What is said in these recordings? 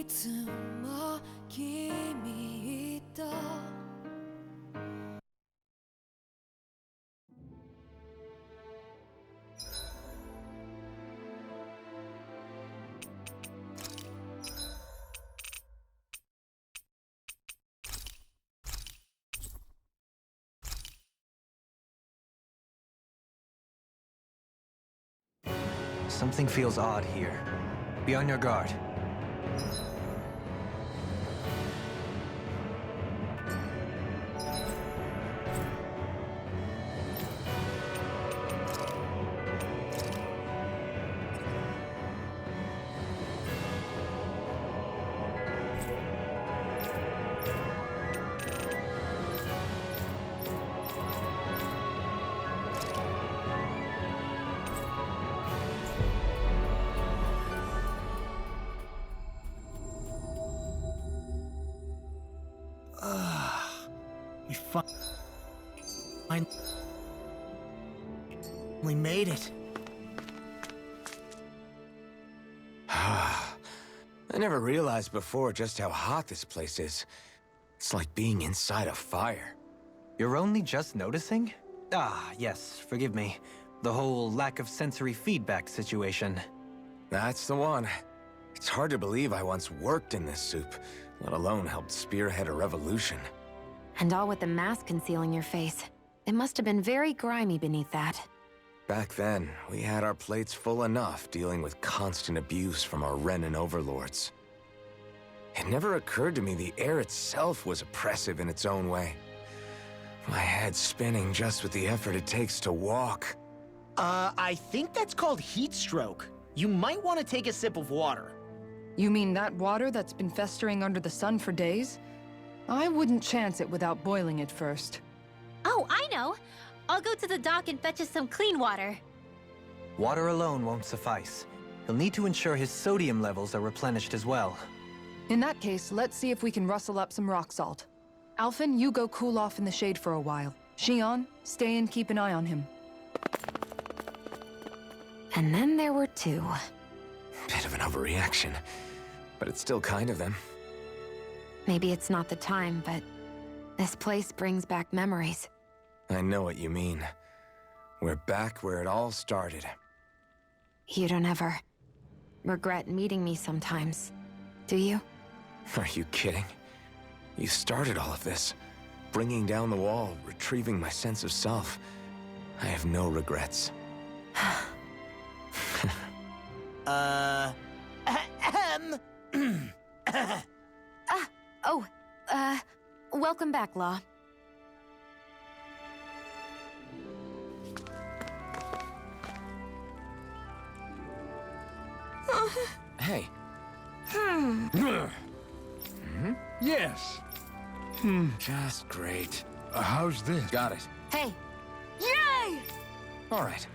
つも君と Something feels odd here. Be on your guard. We finally made it. I never realized before just how hot this place is. It's like being inside a fire. You're only just noticing? Ah, yes, forgive me. The whole lack of sensory feedback situation. That's the one. It's hard to believe I once worked in this soup, let alone helped spearhead a revolution. And all with the mask concealing your face. It must have been very grimy beneath that. Back then, we had our plates full enough dealing with constant abuse from our Renan overlords. It never occurred to me the air itself was oppressive in its own way. My head's spinning just with the effort it takes to walk. I think that's called heat stroke. You might want to take a sip of water. You mean that water that's been festering under the sun for days? I wouldn't chance it without boiling it first. Oh, I know! I'll go to the dock and fetch us some clean water. Water alone won't suffice. He'll need to ensure his sodium levels are replenished as well. In that case, let's see if we can rustle up some rock salt. Alphen, you go cool off in the shade for a while. Xion, stay and keep an eye on him. And then there were two. Bit of an overreaction, but it's still kind of them. Maybe it's not the time, but this place brings back memories. I know what you mean. We're back where it all started. You don't ever regret meeting me sometimes, do you? Are you kidding? You started all of this. Bringing down the wall, retrieving my sense of self. I have no regrets. Welcome back, Law. Hey. Yes. Just great. How's this? Got it. Hey! Yay! All right.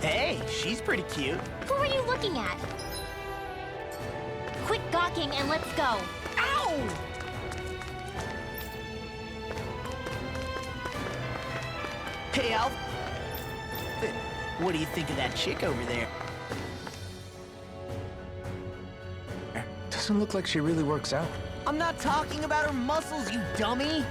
Hey, she's pretty cute. Who are you looking at? Quit gawking and let's go. Ow! Hey, Alf. What do you think of that chick over there? Doesn't look like she really works out. I'm not talking about her muscles, you dummy!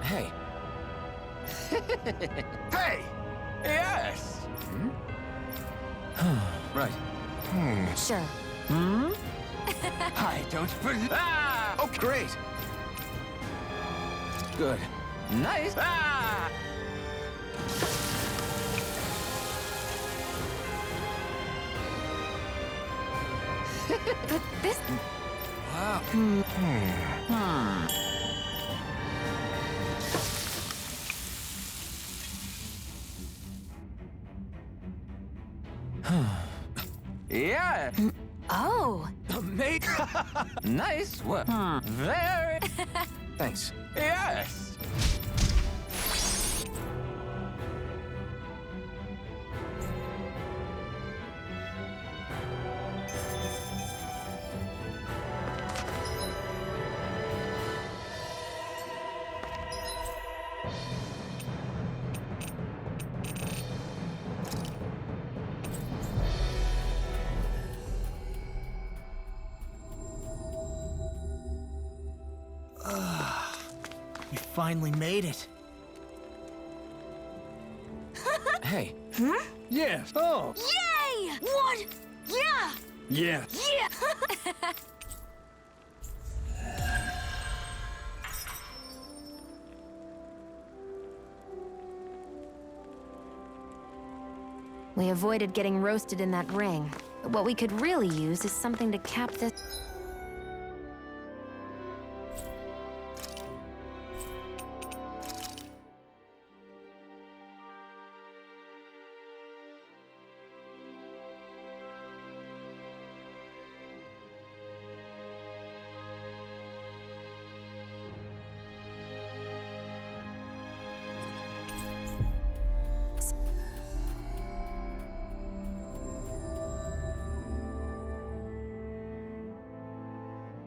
Hey. Hey! Yes! Right. Sure. I don't believe. Ah! Oh, great. Good. Nice! Ah! But this... Yeah! Oh! Mate! Nice work! Very... Thanks. Yes! We finally made it. Hey. Yes! Oh! Yay! What? Yeah! Yeah! Yeah! We avoided getting roasted in that ring. But what we could really use is something to cap this...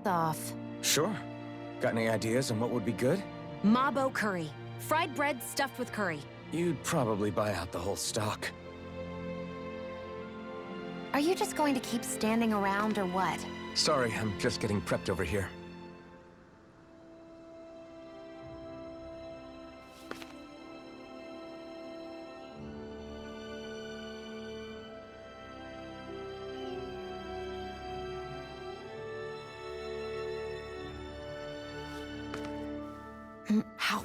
off. Sure. Got any ideas on what would be good? Mabo curry. Fried bread stuffed with curry. You'd probably buy out the whole stock. Are you just going to keep standing around or what? Sorry, I'm just getting prepped over here. How?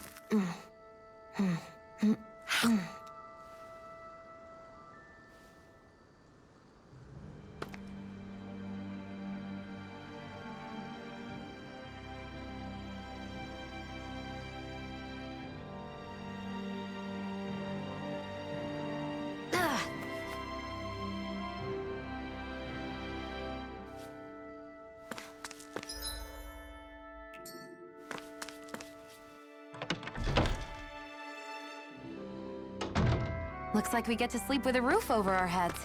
Looks like we get to sleep with a roof over our heads.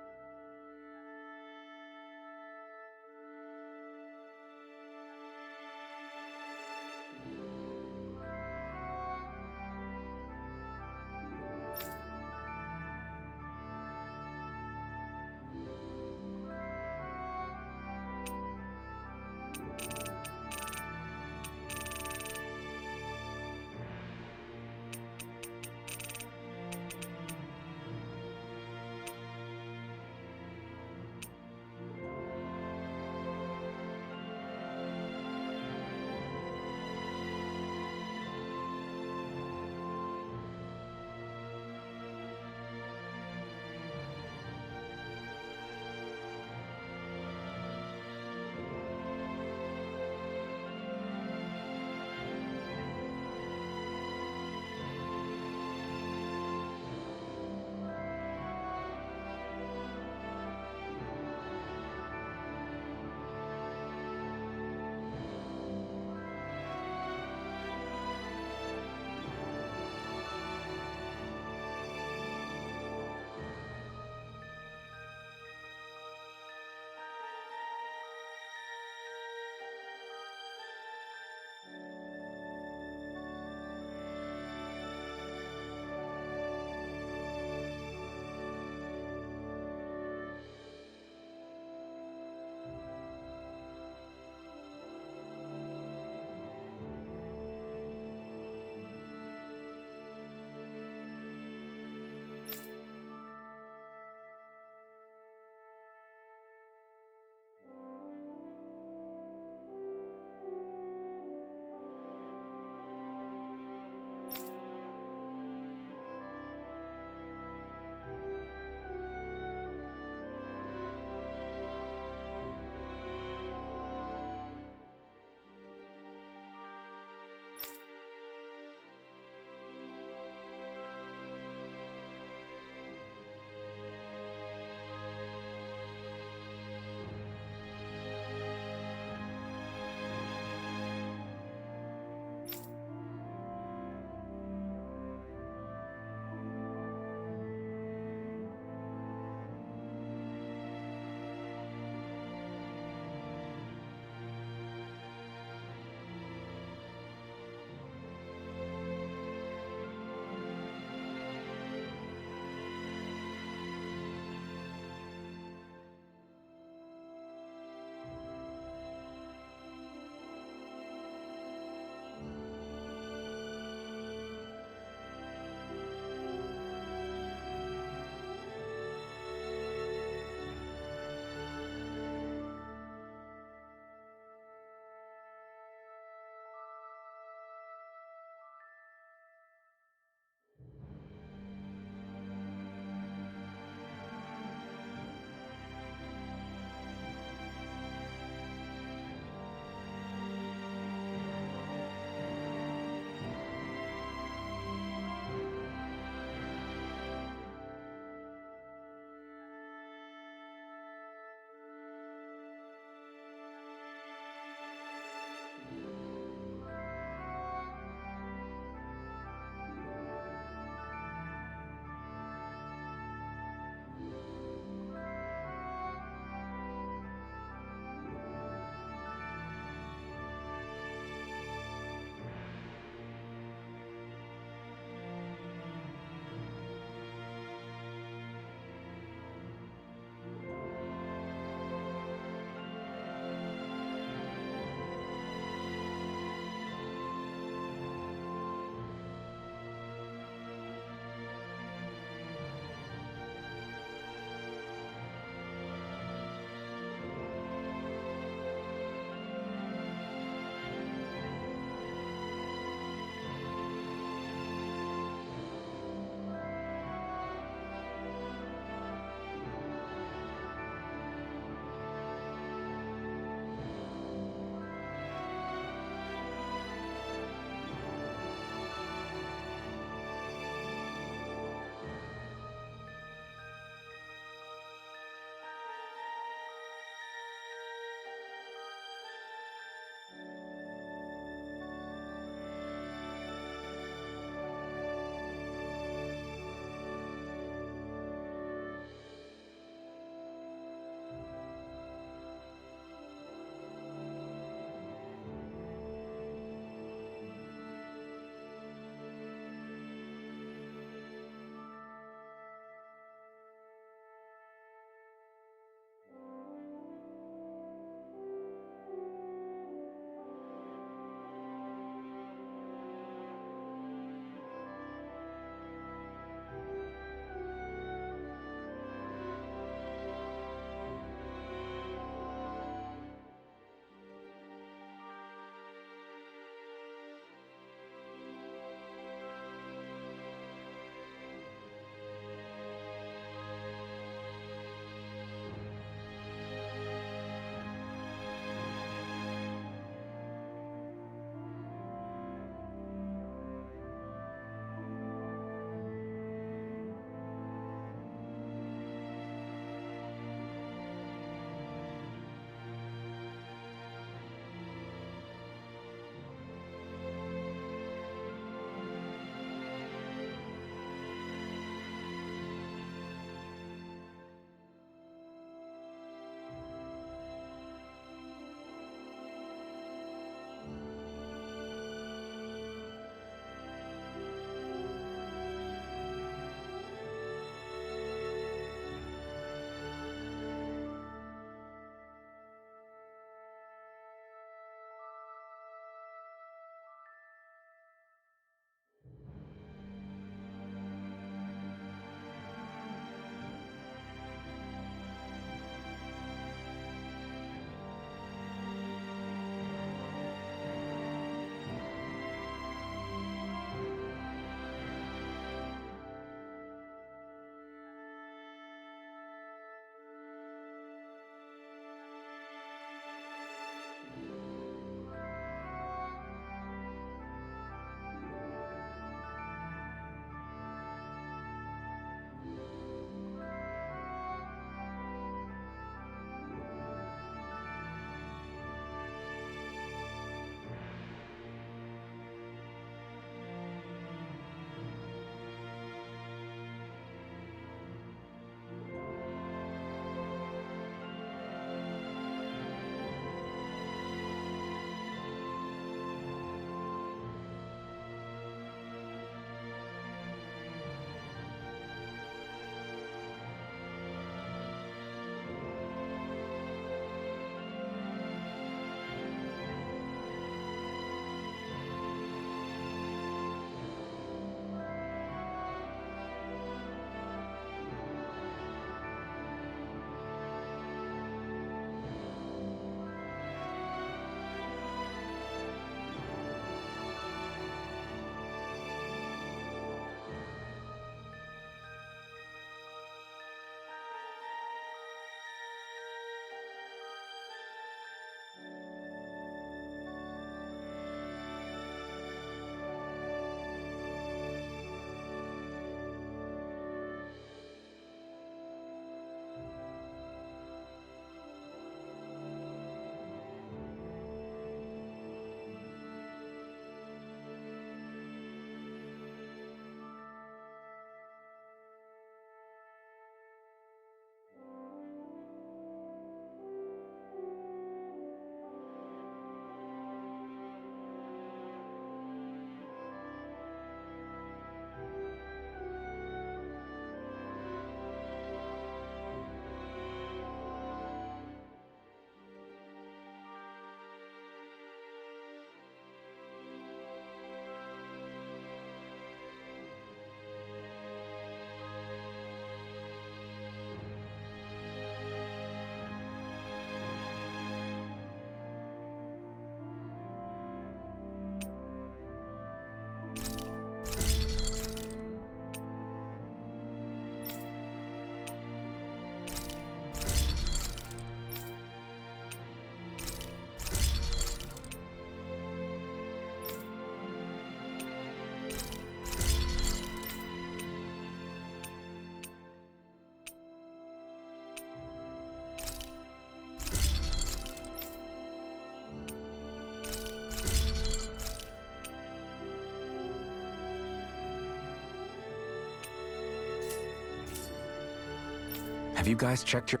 Have you guys checked your...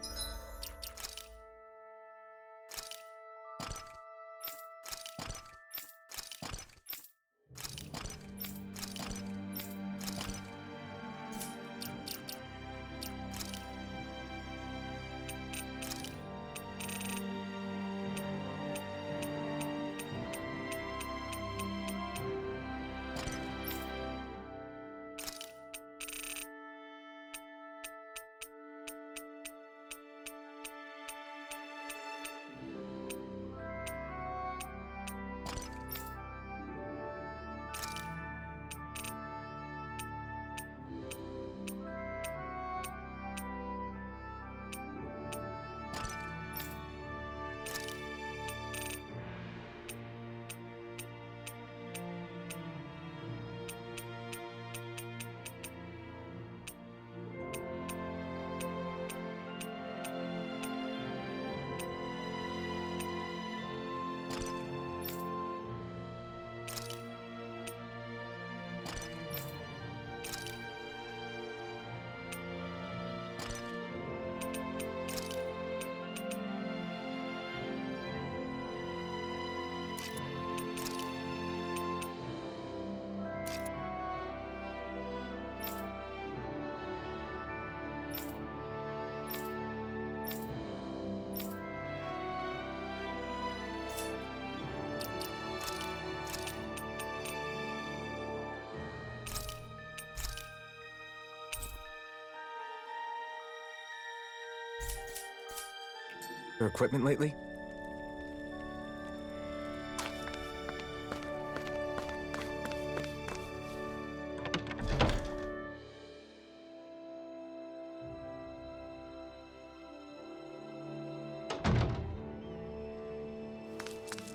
your equipment lately?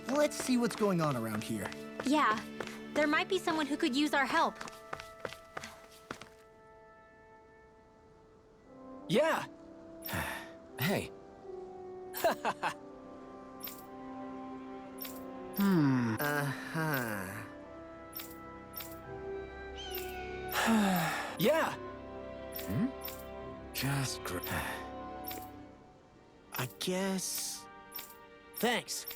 Let's see what's going on around here. Yeah, there might be someone who could use our help. Yeah. Hey. Uh-huh. Yeah. Just great. I guess... Thanks.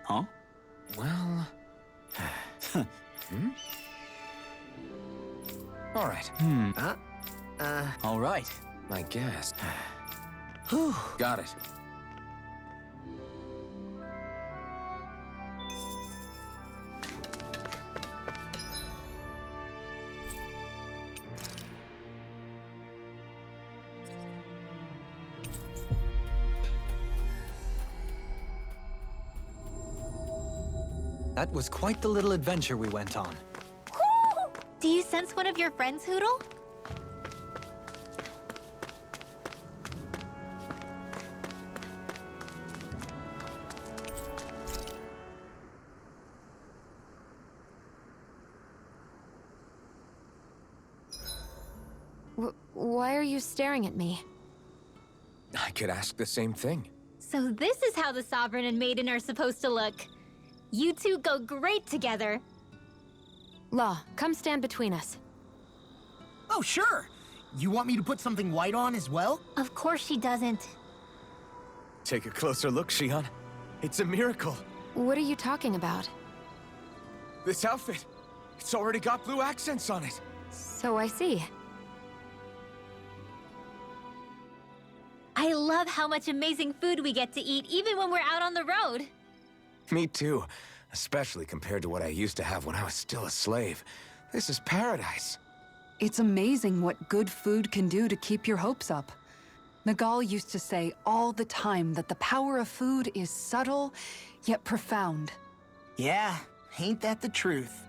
Huh? Well... All right. All right. I guess. Got it. That was quite the little adventure we went on. Woo! Do you sense one of your friends, Hootle? Why are you staring at me? I could ask the same thing. So this is how the Sovereign and Maiden are supposed to look. You two go great together. Law, come stand between us. Oh, sure. You want me to put something white on as well? Of course she doesn't. Take a closer look, Shion. It's a miracle. What are you talking about? This outfit, it's already got blue accents on it. So I see. I love how much amazing food we get to eat even when we're out on the road. Me too, especially compared to what I used to have when I was still a slave. This is paradise. It's amazing what good food can do to keep your hopes up. Nagal used to say all the time that the power of food is subtle, yet profound. Yeah, ain't that the truth?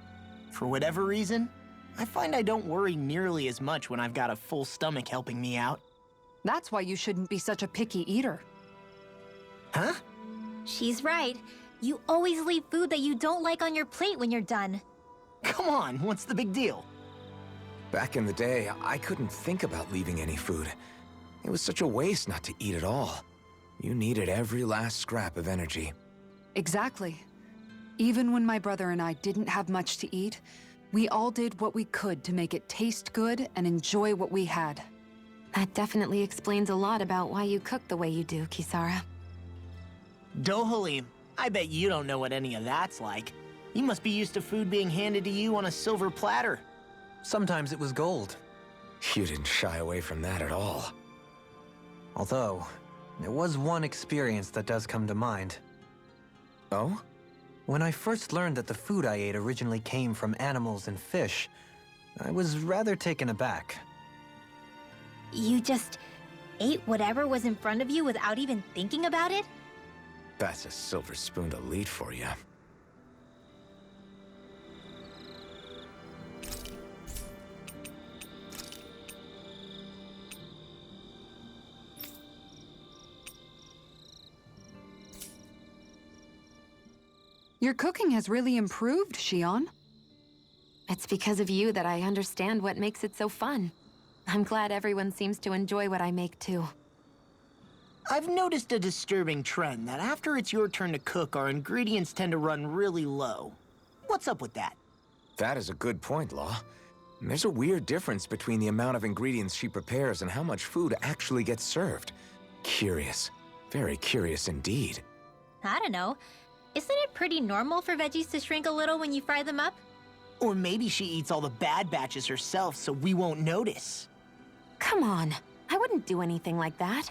For whatever reason, I find I don't worry nearly as much when I've got a full stomach helping me out. That's why you shouldn't be such a picky eater. Huh? She's right. You always leave food that you don't like on your plate when you're done. Come on, what's the big deal? Back in the day, I couldn't think about leaving any food. It was such a waste not to eat at all. You needed every last scrap of energy. Exactly. Even when my brother and I didn't have much to eat, we all did what we could to make it taste good and enjoy what we had. That definitely explains a lot about why you cook the way you do, Kisara. Dohalim, I bet you don't know what any of that's like. You must be used to food being handed to you on a silver platter. Sometimes it was gold. You didn't shy away from that at all. Although, there was one experience that does come to mind. Oh? When I first learned that the food I ate originally came from animals and fish, I was rather taken aback. You just ate whatever was in front of you without even thinking about it? That's a silver-spooned elite for you. Your cooking has really improved, Shion. It's because of you that I understand what makes it so fun. I'm glad everyone seems to enjoy what I make too. I've noticed a disturbing trend that after it's your turn to cook, our ingredients tend to run really low. What's up with that? That is a good point, Law. There's a weird difference between the amount of ingredients she prepares and how much food actually gets served. Curious. Very curious indeed. I don't know. Isn't it pretty normal for veggies to shrink a little when you fry them up? Or maybe she eats all the bad batches herself so we won't notice. Come on, I wouldn't do anything like that.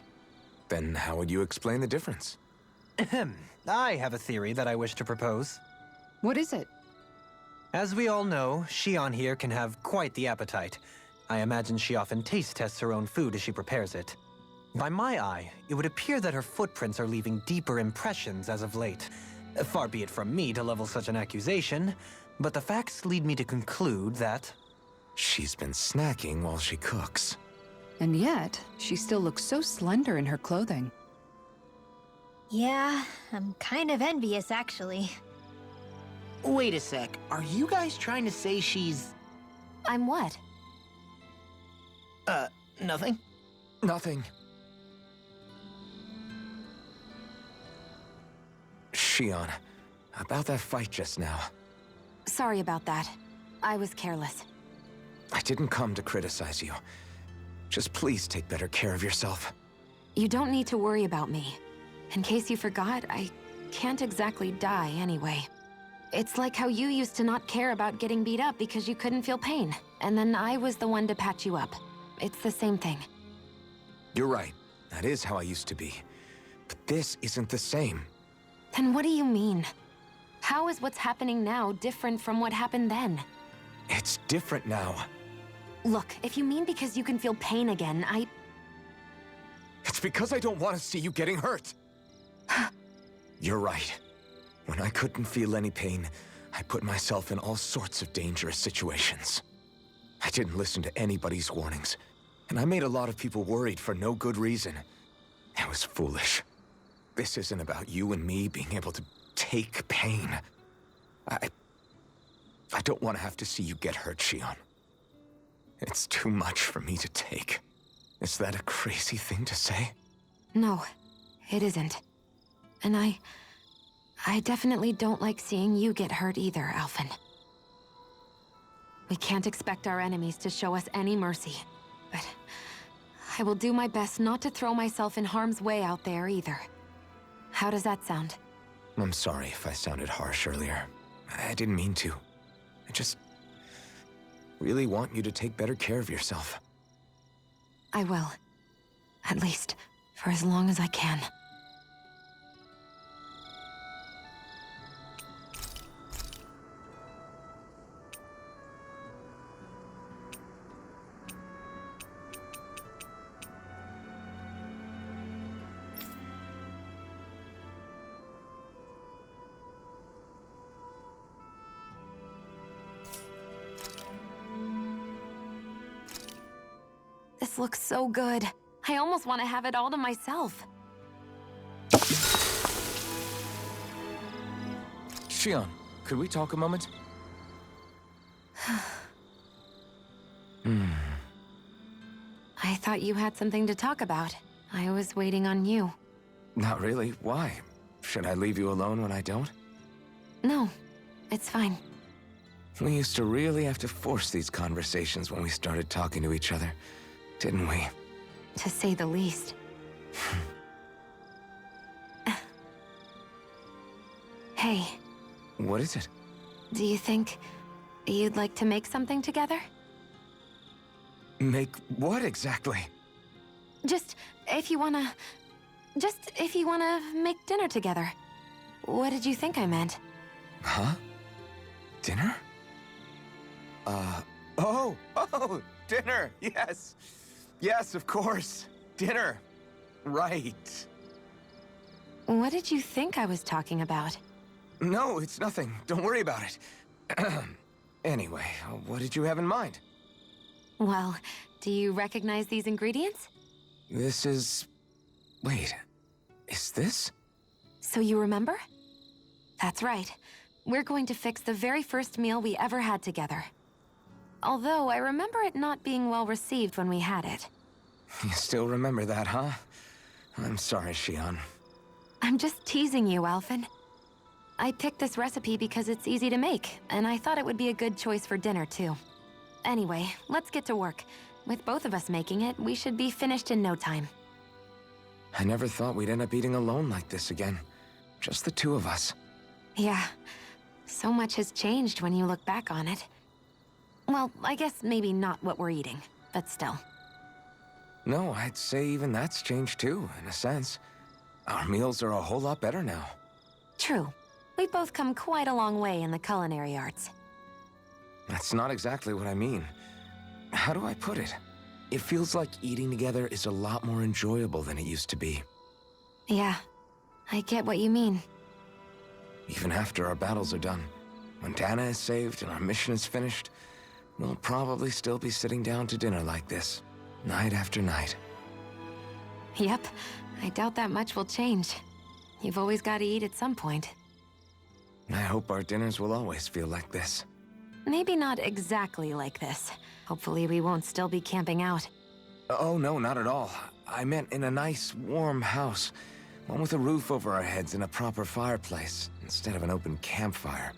Then how would you explain the difference? Ahem. I have a theory that I wish to propose. What is it? As we all know, Shion here can have quite the appetite. I imagine she often taste tests her own food as she prepares it. By my eye, it would appear that her footprints are leaving deeper impressions as of late. Far be it from me to level such an accusation, but the facts lead me to conclude that... She's been snacking while she cooks. And yet, she still looks so slender in her clothing. Yeah, I'm kind of envious, actually. Wait a sec, are you guys trying to say she's... I'm what? Nothing? Nothing. Shion, about that fight just now. Sorry about that. I was careless. I didn't come to criticize you. Just please take better care of yourself. You don't need to worry about me. In case you forgot, I can't exactly die anyway. It's like how you used to not care about getting beat up because you couldn't feel pain, and then I was the one to patch you up. It's the same thing. You're right. That is how I used to be. But this isn't the same. Then what do you mean? How is what's happening now different from what happened then? It's different now. Look, if you mean because you can feel pain again, It's because I don't want to see you getting hurt. You're right. When I couldn't feel any pain, I put myself in all sorts of dangerous situations. I didn't listen to anybody's warnings, and I made a lot of people worried for no good reason. It was foolish. This isn't about you and me being able to take pain. I don't want to have to see you get hurt, Shion. It's too much for me to take. Is that a crazy thing to say? no, it isn't. And I definitely don't like seeing you get hurt either, Alphen. We can't expect our enemies to show us any mercy. But I will do my best not to throw myself in harm's way out there either. How does that sound? I'm sorry if I sounded harsh earlier. I didn't mean to. I just really want you to take better care of yourself. I will. At least, for as long as I can. This looks so good. I almost want to have it all to myself. Shion, could we talk a moment? I thought you had something to talk about. I was waiting on you. Not really. Why? Should I leave you alone when I don't? No, it's fine. We used to really have to force these conversations when we started talking to each other, didn't we? To say the least. Hey, What is it? do you think you'd like to make something together? Make what exactly? Just if you wanna make dinner together. What did you think I meant? Huh? Dinner? Oh, dinner, yes. Yes, of course. Dinner. Right. What did you think I was talking about? No, it's nothing. Don't worry about it. Anyway, what did you have in mind? Well, do you recognize these ingredients? This is... Wait, is this? So you remember? That's right. We're going to fix the very first meal we ever had together. Although I remember it not being well received when we had it. You still remember that, huh? I'm sorry, Shion. I'm just teasing you, Alphen. I picked this recipe because it's easy to make, and I thought it would be a good choice for dinner, too. Anyway, let's get to work. With both of us making it, we should be finished in no time. I never thought we'd end up eating alone like this again. Just the two of us. Yeah, so much has changed when you look back on it. Well, I guess maybe not what we're eating, but still. No, I'd say even that's changed too, in a sense. Our meals are a whole lot better now. True. We've both come quite a long way in the culinary arts. That's not exactly what I mean. How do I put it? It feels like eating together is a lot more enjoyable than it used to be. Yeah, I get what you mean. Even after our battles are done. When Dana is saved and our mission is finished, we'll probably still be sitting down to dinner like this, night after night. Yep, I doubt that much will change. You've always got to eat at some point. I hope our dinners will always feel like this. Maybe not exactly like this. Hopefully we won't still be camping out. Oh, no, not at all. I meant in a nice, warm house. One with a roof over our heads and a proper fireplace, instead of an open campfire.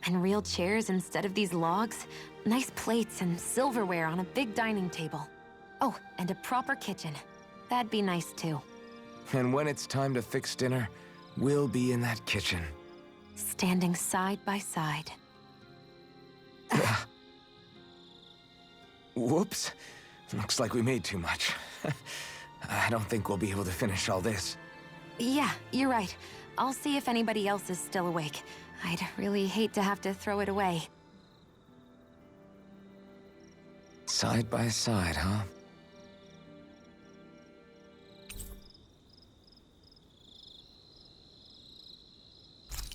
And real chairs instead of these logs. Nice plates and silverware on a big dining table. Oh, and a proper kitchen. That'd be nice too. And when it's time to fix dinner, we'll be in that kitchen. Standing side by side. Whoops. Looks like we made too much. I don't think we'll be able to finish all this. Yeah, you're right. I'll see if anybody else is still awake. I'd really hate to have to throw it away. Side by side, huh?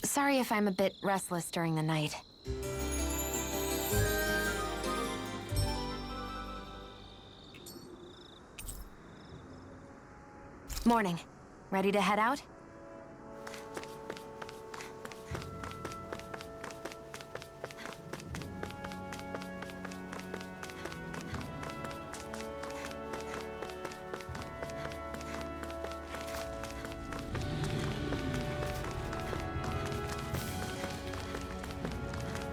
Sorry if I'm a bit restless during the night. Morning. Ready to head out?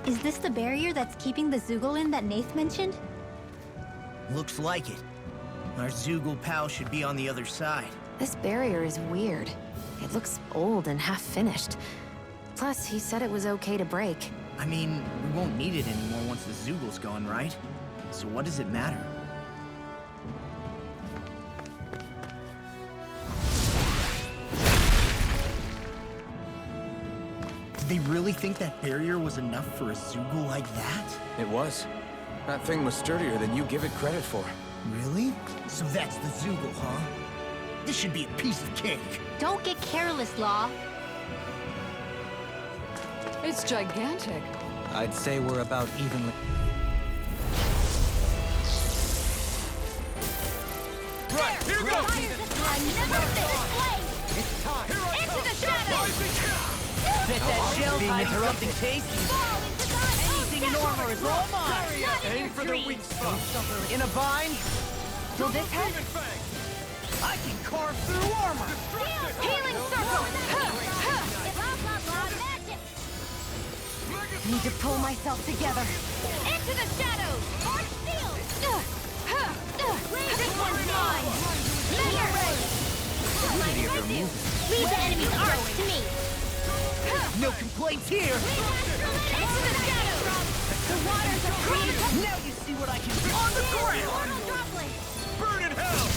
Is this the barrier that's keeping the Zoogle that Nath mentioned? Looks like it. Our Zoogle pal should be on the other side. This barrier is weird. It looks old and half-finished. Plus, he said it was okay to break. I mean, we won't need it anymore once the Zoogle's gone, right? So what does it matter? Did they really think that barrier was enough for a Zoogle like that? It was. That thing was sturdier than you give it credit for. Really? So that's the Zoogle, huh? This should be a piece of cake. Don't get careless, Law. It's gigantic. I'd say we're about evenly... Right, here goes! I never fit. It's time. Into the shadows! Bet that shell being hiding interrupted. something tasty. Fall into the Anything in armor is all mine. Aim for the weak spot. In a bind, Will this help? I can carve through armor. Healing circle! Blah, blah, blah, magic! Need to pull myself together. Into the shadows! Arch steel! This one's mine! Layer! Leave the enemy's arch to me! No complaints here. Into the shadows! The waters are clean! Now you see what I can do. On the ground. Burn in hell!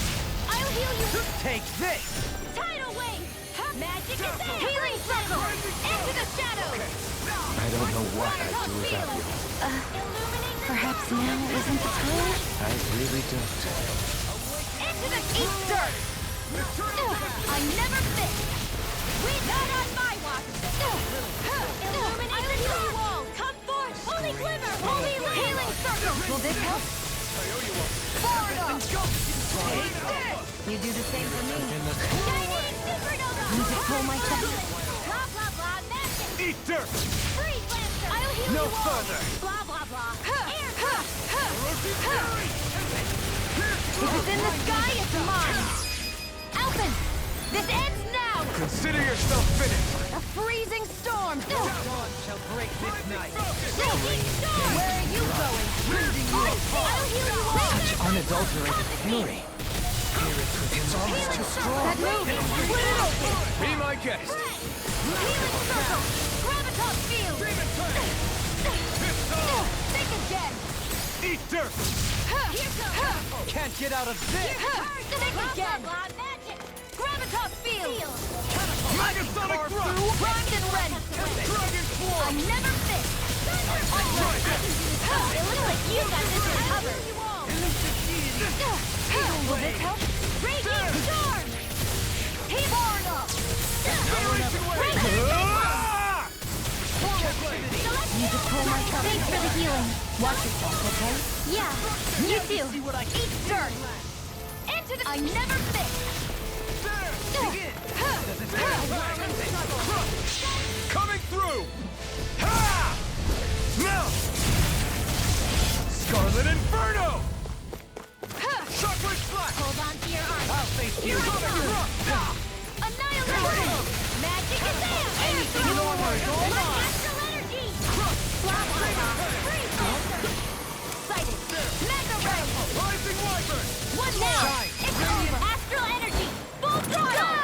I'll heal you! Take this. Tidal wave! Magic is there! Healing circle! Into the shadows! I don't know what I'd do without you. Perhaps now isn't the time? I really don't. Into the eat dirt! I never fit! We not on my watch! Illuminate the heal you all! Come forth! Holy glimmer! Holy healing circle! Will this help? Forward up! You do the same for me. Chinese supernova! Need to pull myself. Blah blah blah magic! Eat dirt. Freeze lancer! I'll heal No you all! further. Blah blah blah! Air If it's in the sky, it's mine. Alphen! This ends now! Consider yourself finished. A freezing storm! Dawn shall break this night. Shaking storm! Where are you going? I'll heal you all! Such unadulterated fury. It's almost too strong. That move! Split it open! Be my guest. Healing circle! Graviton field! Think again! Eat dirt. Here goes! Can't get out of this. Think again! Magic! Graviton field! Megasonic thrust. Primed and ready! Dragon I swarm. never fit! It looks like you got this covered! Will this help? Raging storm! Portal! Need to pull myself. Thanks for the healing. Watch yourself, okay? Yeah, you too. Eat dirt! Into the... I never fit! Coming through. Ha! Now. Scarlet Inferno. Shockwave Slash. Hold on to your arm. I'll face you. Annihilation! Magic is there! Anything in armor is all mine. Astral energy! Blah, blah, blah. Freeze lancer! Sighted! Mega ray! Rising Wyvern. One now! It's over! Astral energy! Full throttle!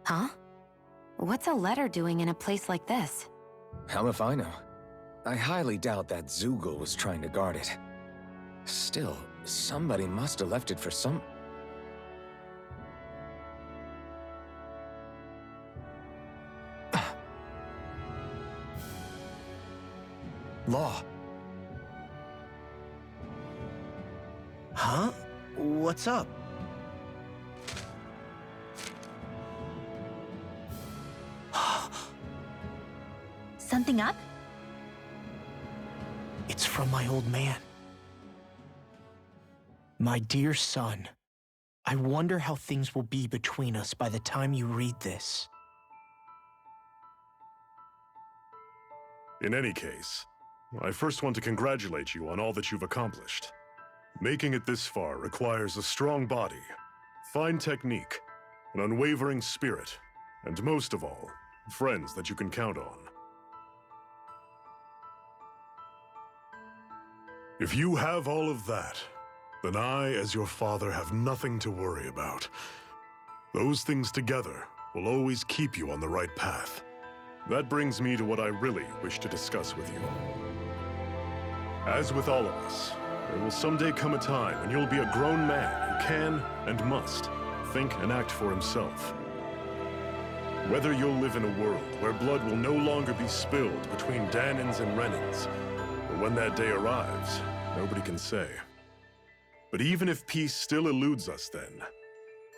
Huh? What's a letter doing in a place like this? Hell if I know. I highly doubt that Zoogle was trying to guard it. Still, somebody must have left it for some... Law. Huh? What's up? Something up? It's from my old man. My dear son, I wonder how things will be between us by the time you read this. In any case, I first want to congratulate you on all that you've accomplished. Making it this far requires a strong body, fine technique, an unwavering spirit, and most of all, friends that you can count on. If you have all of that, then I, as your father, have nothing to worry about. Those things together will always keep you on the right path. That brings me to what I really wish to discuss with you. As with all of us, there will someday come a time when you'll be a grown man who can and must think and act for himself. Whether you'll live in a world where blood will no longer be spilled between Dahnans and Renans, or when that day arrives, nobody can say. But even if peace still eludes us then,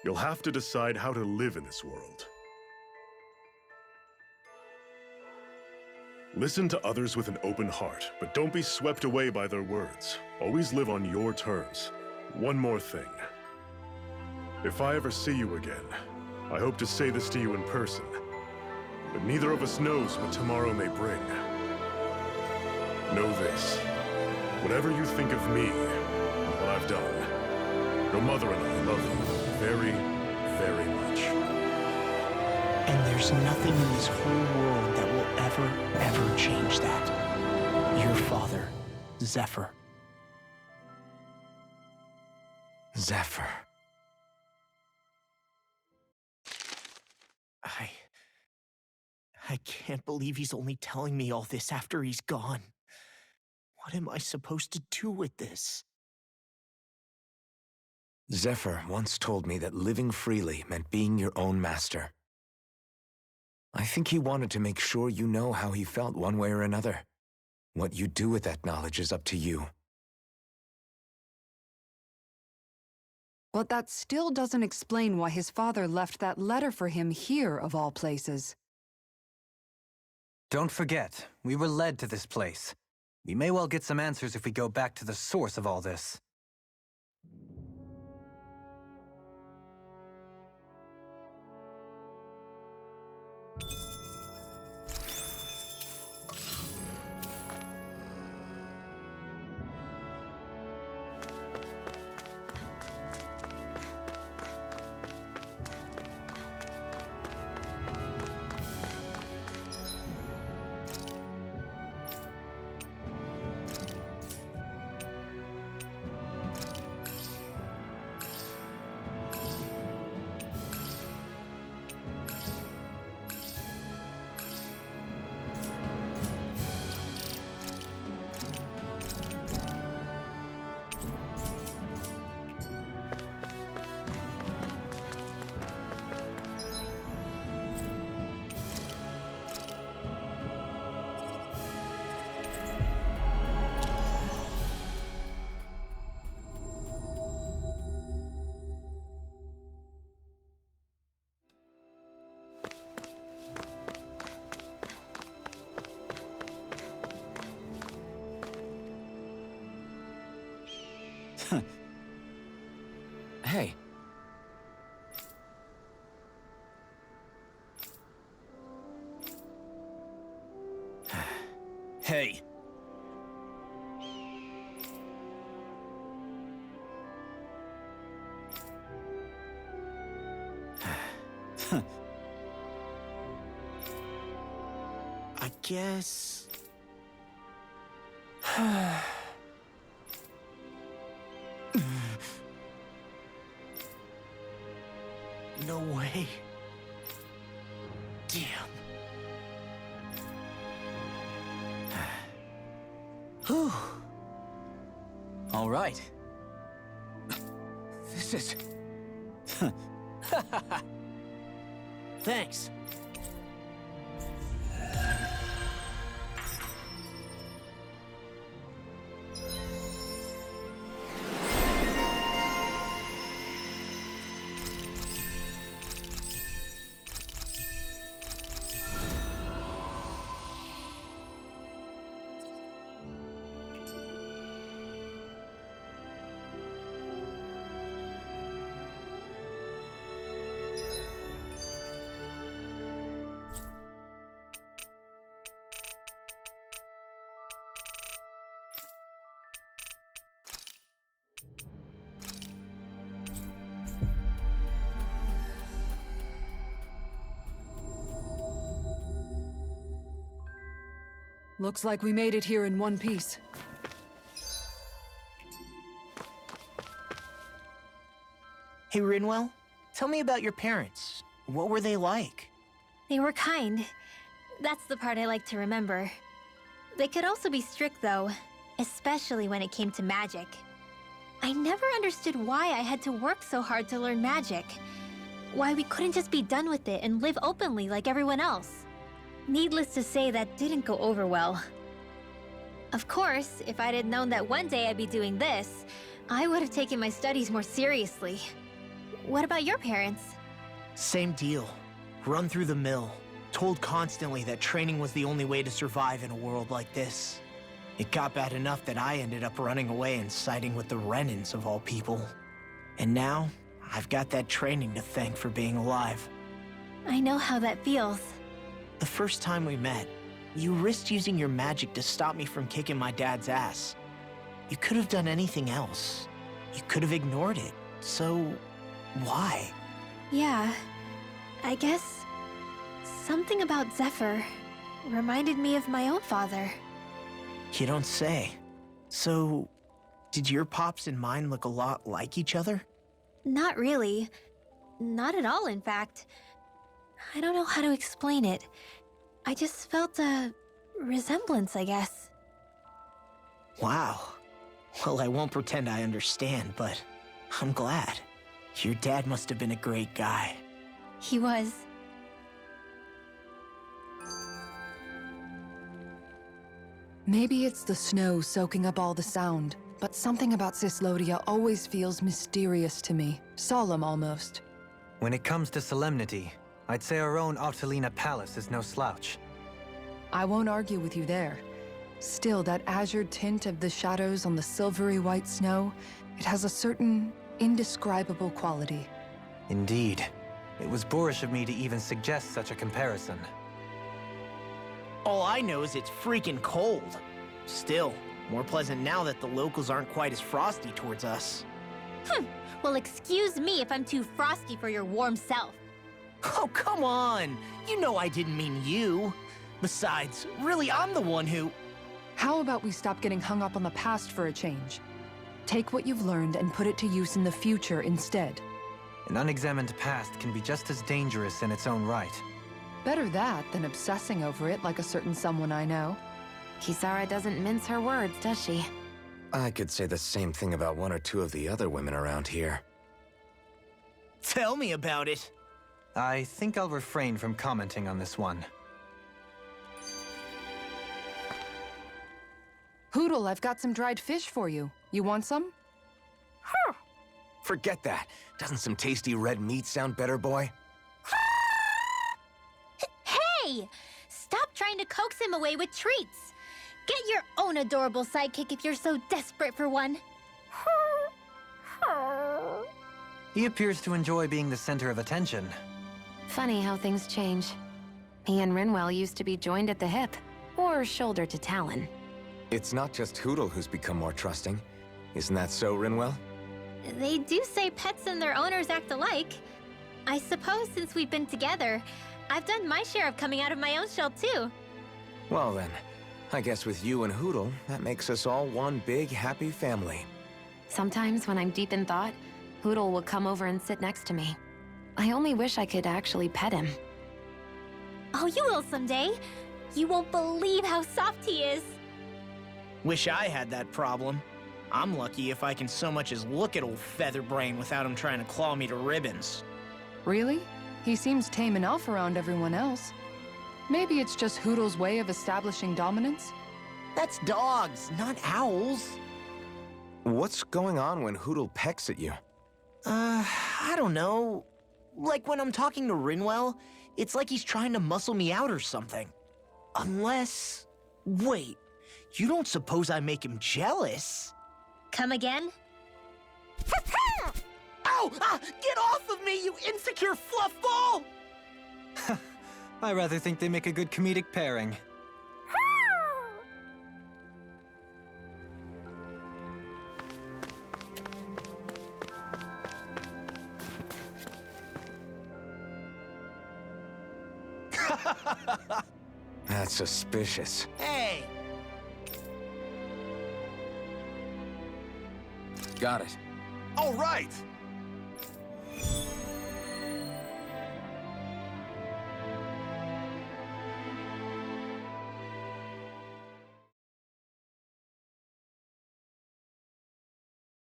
you'll have to decide how to live in this world. Listen to others with an open heart, but don't be swept away by their words. Always live on your terms. One more thing. If I ever see you again, I hope to say this to you in person, but neither of us knows what tomorrow may bring. Know this. Whatever you think of me and what I've done, your mother and I love you very, very much. And there's nothing in this whole world that will ever change that. Your father, Zephyr. Zephyr. I can't believe he's only telling me all this after he's gone. What am I supposed to do with this? Zephyr once told me that living freely meant being your own master. I think he wanted to make sure you know how he felt one way or another. What you do with that knowledge is up to you. But that still doesn't explain why his father left that letter for him here, of all places. Don't forget, we were led to this place. We may well get some answers if we go back to the source of all this. Hey. Hey. I guess... No way. Damn. Whew. All right. This is... Thanks. Looks like we made it here in one piece. Hey, Rinwell, tell me about your parents. What were they like? They were kind. That's the part I like to remember. They could also be strict, though, especially when it came to magic. I never understood why I had to work so hard to learn magic. Why we couldn't just be done with it and live openly like everyone else. Needless to say, that didn't go over well. Of course, if I'd had known that one day I'd be doing this, I would have taken my studies more seriously. What about your parents? Same deal. Run through the mill. Told constantly that training was the only way to survive in a world like this. It got bad enough that I ended up running away and siding with the Renans of all people. And now, I've got that training to thank for being alive. I know how that feels. The first time we met, you risked using your magic to stop me from kicking my dad's ass. You could have done anything else. You could have ignored it. So, why? Yeah, I guess something about Zephyr reminded me of my own father. You don't say. So, did your pops and mine look a lot like each other? Not really. Not at all, in fact. I don't know how to explain it. I just felt a resemblance, I guess. Wow. Well, I won't pretend I understand, but I'm glad. Your dad must have been a great guy. He was. Maybe it's the snow soaking up all the sound, but something about Cyslodia always feels mysterious to me. Solemn, almost. When it comes to solemnity, I'd say our own Octalina Palace is no slouch. I won't argue with you there. Still, that azure tint of the shadows on the silvery white snow, it has a certain indescribable quality. Indeed. It was boorish of me to even suggest such a comparison. All I know is it's freaking cold. Still, more pleasant now that the locals aren't quite as frosty towards us. Well, excuse me if I'm too frosty for your warm self. Oh, come on! You know I didn't mean you. Besides, really, I'm the one who... How about we stop getting hung up on the past for a change? Take what you've learned and put it to use in the future instead. An unexamined past can be just as dangerous in its own right. Better that than obsessing over it like a certain someone I know. Kisara doesn't mince her words, does she? I could say the same thing about one or two of the other women around here. Tell me about it. I think I'll refrain from commenting on this one. Hootle, I've got some dried fish for you. You want some? Forget that. Doesn't some tasty red meat sound better, boy? Hey! Stop trying to coax him away with treats. Get your own adorable sidekick if you're so desperate for one. He appears to enjoy being the center of attention. Funny how things change. He and Rinwell used to be joined at the hip, or shoulder to talon. It's not just Hootle who's become more trusting. Isn't that so, Rinwell? They do say pets and their owners act alike. I suppose since we've been together, I've done my share of coming out of my own shell too. Well then, I guess with you and Hootle, that makes us all one big happy family. Sometimes when I'm deep in thought, Hootle will come over and sit next to me. I only wish I could actually pet him. Oh, you will someday. You won't believe how soft he is. Wish I had that problem. I'm lucky if I can so much as look at old Featherbrain without him trying to claw me to ribbons. Really? He seems tame enough around everyone else. Maybe it's just Hootle's way of establishing dominance? That's dogs, not owls. What's going on when Hootle pecks at you? I don't know. Like when I'm talking to Rinwell, it's like he's trying to muscle me out or something. Unless... Wait, you don't suppose I make him jealous? Come again? Ow! Get off of me, you insecure fluffball! I rather think they make a good comedic pairing. That's suspicious. Hey! Got it. All right!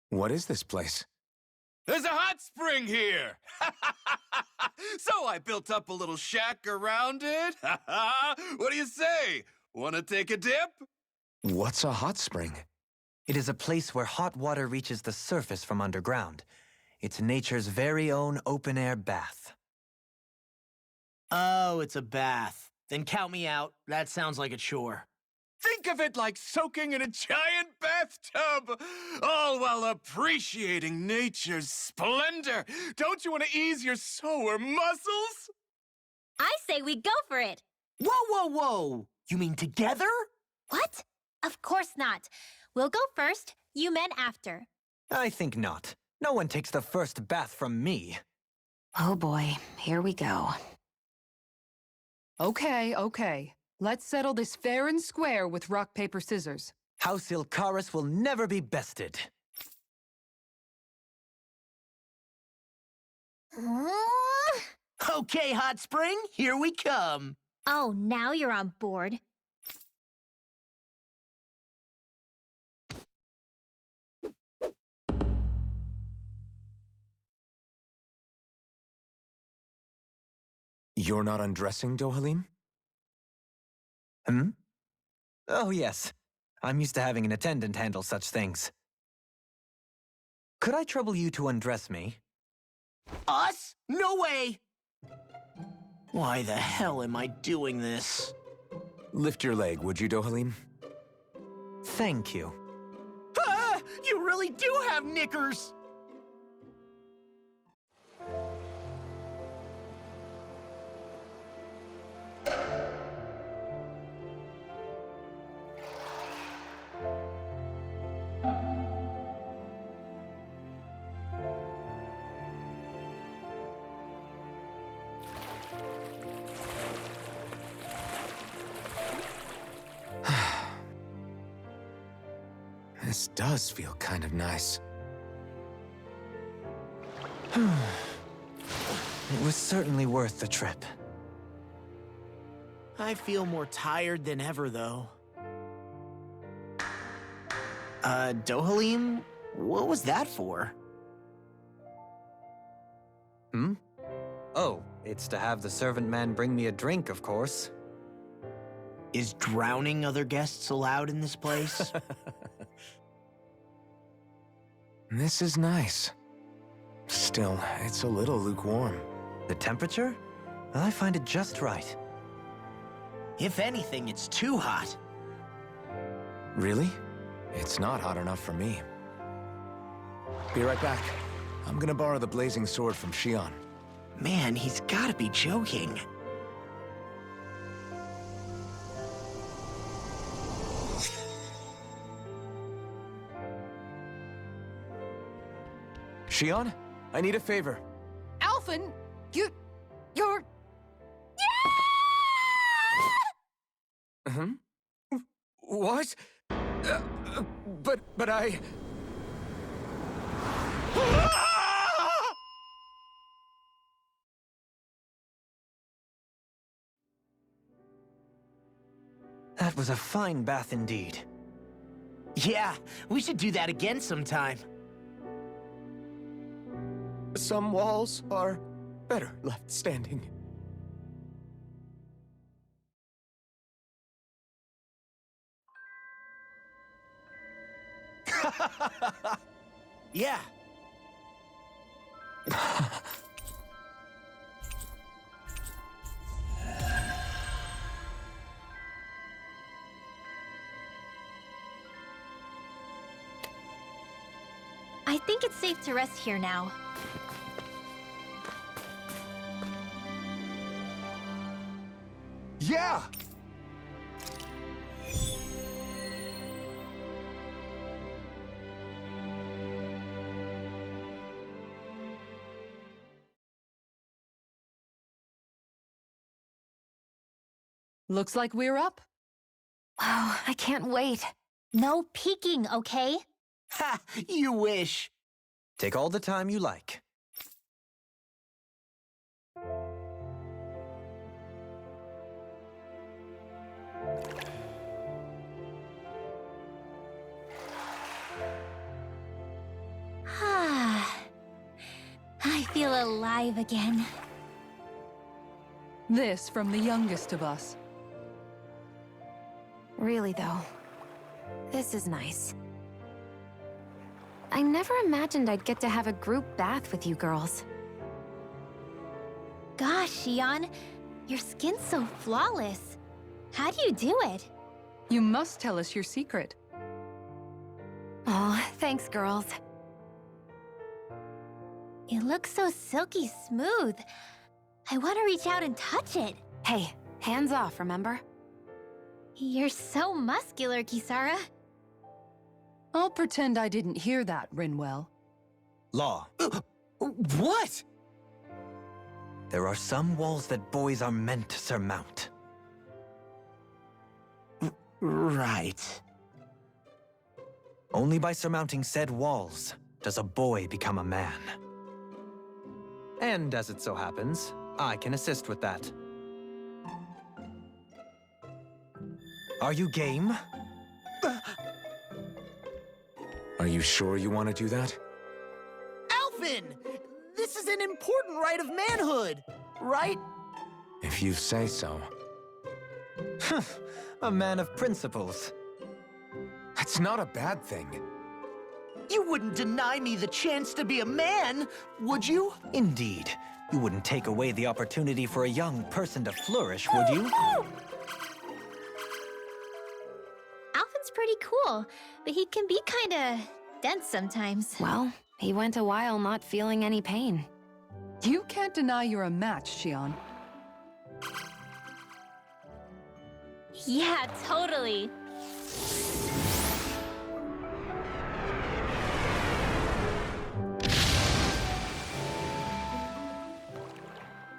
What is this place? There's a hot spring here! So I built up a little shack around it. What do you say? Wanna take a dip? What's a hot spring? It is a place where hot water reaches the surface from underground. It's nature's very own open-air bath. Oh, it's a bath. Then count me out. That sounds like a chore. Think of it like soaking in a giant bathtub, all while appreciating nature's splendor. Don't you want to ease your sore muscles? I say we go for it. Whoa, whoa, whoa! You mean together? What? Of course not. We'll go first, you men after. I think not. No one takes the first bath from me. Oh boy, here we go. Okay, okay. Let's settle this fair and square with rock, paper, scissors. House Ilkaris will never be bested. Okay, Hot Spring, here we come. Oh, now you're on board. You're not undressing, Dohalim? Hmm? Oh, yes. I'm used to having an attendant handle such things. Could I trouble you to undress me? Us? No way! Why the hell am I doing this? Lift your leg, would you, Dohalim? Thank you. Ah! You really do have knickers! This does feel kind of nice. It was certainly worth the trip. I feel more tired than ever, though. Dohalim? What was that for? Hmm? Oh, it's to have the servant man bring me a drink, of course. Is drowning other guests allowed in this place? This is nice. Still, it's a little lukewarm. The temperature? I find it just right. If anything, it's too hot. Really? It's not hot enough for me. Be right back. I'm gonna borrow the blazing sword from Shion. Man, he's gotta be joking. Shion, I need a favor. Alphen, you're... What? But I... That was a fine bath indeed. Yeah, we should do that again sometime. Some walls are better left standing. Yeah. I think it's safe to rest here now. Yeah! Looks like we're up. Oh, I can't wait. No peeking, okay? Ha! You wish. Take all the time you like. I feel alive again. This from the youngest of us. Really, though, this is nice. I never imagined I'd get to have a group bath with you girls. Gosh, Xion, your skin's so flawless. How do you do it? You must tell us your secret. Oh, thanks, girls. It looks so silky smooth. I want to reach out and touch it. Hey, hands off, remember? You're so muscular, Kisara. I'll pretend I didn't hear that, Rinwell. Law. What? There are some walls that boys are meant to surmount. Right. Only by surmounting said walls does a boy become a man. And as it so happens, I can assist with that. Are you game? Are you sure you want to do that? Alphen! This is an important rite of manhood, right? If you say so. A man of principles. That's not a bad thing. You wouldn't deny me the chance to be a man, would you? Indeed. You wouldn't take away the opportunity for a young person to flourish, would you? Alphen's pretty cool, but he can be kinda dense sometimes. Well, he went a while not feeling any pain. You can't deny you're a match, Xion. Yeah, totally.